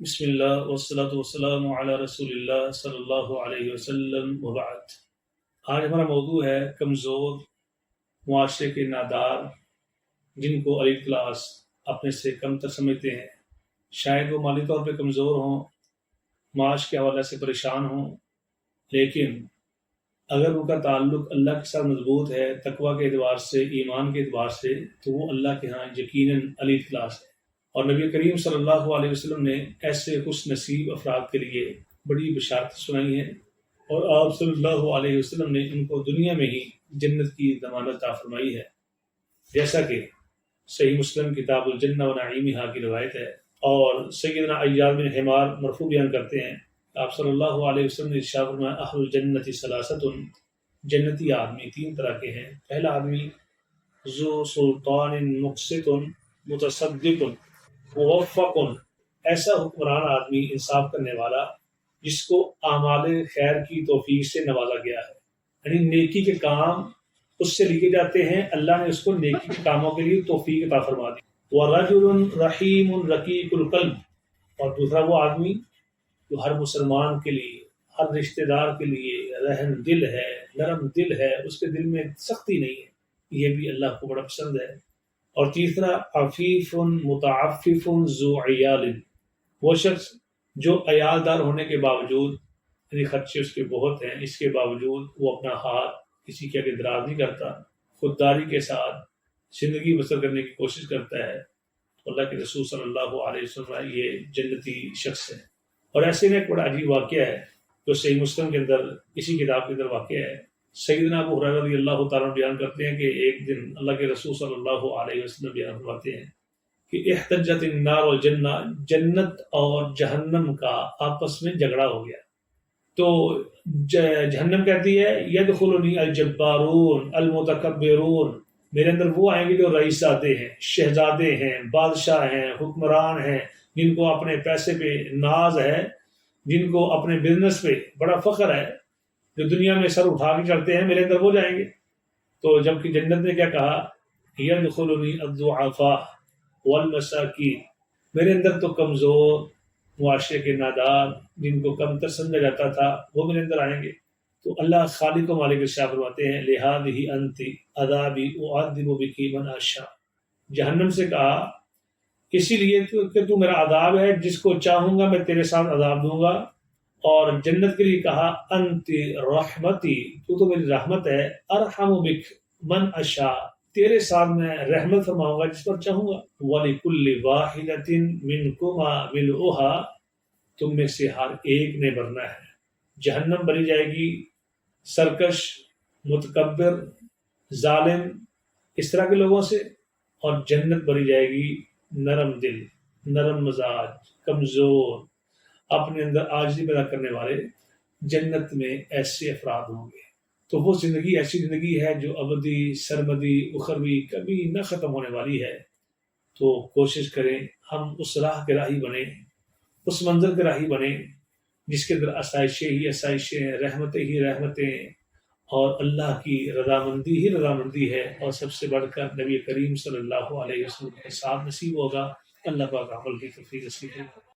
بسم اللہ والصلاۃ والسلام علی رسول اللہ صلی اللہ علیہ وسلم وبعد۔ آج ہمارا موضوع ہے کمزور معاشرے کے نادار، جن کو علی کلاس اپنے سے کم تر سمجھتے ہیں۔ شاید وہ مالی طور پہ کمزور ہوں، معاش کے حوالے سے پریشان ہوں، لیکن اگر ان کا تعلق اللہ کے ساتھ مضبوط ہے، تقویٰ کے اعتبار سے، ایمان کے اعتبار سے، تو وہ اللہ کے ہاں یقیناً علی کلاس ہے۔ اور نبی کریم صلی اللہ علیہ وسلم نے ایسے خوش نصیب افراد کے لیے بڑی بشارت سنائی ہیں، اور آپ صلی اللہ علیہ وسلم نے ان کو دنیا میں ہی جنت کی ضمانت عطا فرمائی ہے، جیسا کہ صحیح مسلم کتاب الجنہ و نعیمہا کی روایت ہے۔ اور سیدنا عیاض بن حمار مرفوع بیان کرتے ہیں، آپ صلی اللہ علیہ وسلم نے ارشاد فرمایا اہل الجنت ثلاثۃ، جنتی آدمی تین طرح کے ہیں۔ پہلا آدمی ذو سلطان مقسط متصدق موفق، ایسا حکمران آدمی، انصاف کرنے والا، جس کو اعمال خیر کی توفیق سے نوازا گیا ہے، یعنی نیکی کے کام اس سے لیے جاتے ہیں، اللہ نے اس کو نیکی کے کاموں کے لیے توفیق عطا فرما دی۔ وَرَجُلٌ رَحِيمٌ رَقِيقُ الْقَلْبِ، اور دوسرا وہ آدمی جو ہر مسلمان کے لیے، ہر رشتہ دار کے لیے رحم دل ہے، نرم دل ہے، اس کے دل میں سختی نہیں ہے، یہ بھی اللہ کو بڑا پسند ہے۔ اور تیسرا عفیف متعفف ذو عیال، وہ شخص جو عیال دار ہونے کے باوجود، یعنی خرچے اس کے بہت ہیں، اس کے باوجود وہ اپنا ہاتھ کسی کے آگے دراز نہیں کرتا، خودداری کے ساتھ زندگی بسر کرنے کی کوشش کرتا ہے۔ اللہ کے رسول صلی اللہ علیہ وسلم یہ جنتی شخص ہے۔ اور ایسے میں ایک بڑا عجیب واقعہ ہے جو صحیح مسلم کے اندر، اسی کتاب کے اندر واقعہ ہے۔ سیدنا ابو ہریرہ رضی اللہ تعالیٰ بیان کرتے ہیں کہ ایک دن اللہ کے رسول صلی اللہ علیہ وسلم بیان فرماتے ہیں کہ احتجت النار والجنہ، جنت اور جہنم کا آپس میں جھگڑا ہو گیا۔ تو جہنم کہتی ہے یدخلنی الجبارون المتکبرون، میرے اندر وہ آئیں گے جو رئیسادے ہیں، شہزادے ہیں، بادشاہ ہیں، حکمران ہیں، جن کو اپنے پیسے پہ ناز ہے، جن کو اپنے بزنس پہ بڑا فخر ہے، جو دنیا میں سر اٹھا کے چلتے ہیں، میرے اندر وہ جائیں گے۔ تو جبکہ جنت نے کیا کہا، یدخلنی الضعفاء والمساکین، میرے اندر تو کمزور، معاشرے کے نادار، جن کو کم تر سمجھا جاتا تھا، وہ میرے اندر آئیں گے۔ تو اللہ خالق و مالک ارشاد فرماتے ہیں لہذہ انت عذابی اعذب بک من اشاء، جہنم سے کہا اسی لیے کہ تو میرا عذاب ہے، جس کو چاہوں گا میں تیرے ساتھ عذاب دوں گا۔ اور جنت کے لیے کہا انت رحمتی، تو میری رحمت ہے، ارحم بک من اشاء، تیرے ساتھ میں رحمت فرماؤں گا جس پر چاہوں گا۔ وَلِكُلِّ وَاحِدَةٍ مِّنْكُمَا مِلْؤُهَا، تم میں سے ہر ایک نے بھرنا ہے۔ جہنم بھری جائے گی سرکش، متکبر، ظالم، اس طرح کے لوگوں سے، اور جنت بھری جائے گی نرم دل، نرم مزاج، کمزور، اپنے اندر عاجزی پیدا کرنے والے۔ جنت میں ایسے افراد ہوں گے۔ تو وہ زندگی ایسی زندگی ہے جو ابدی، سرمدی، اخروی، کبھی نہ ختم ہونے والی ہے۔ تو کوشش کریں ہم اس راہ کے راہی بنیں، اس منظر کے راہی بنیں جس کے اندر آسائشیں ہی آسائشیں، رحمتیں ہی رحمتیں، اور اللہ کی رضامندی ہی رضامندی ہے، اور سب سے بڑھ کر نبی کریم صلی اللہ علیہ وسلم کے ساتھ نصیب ہوگا۔ اللہ پاک عمل کی توفیق نصیب کرے۔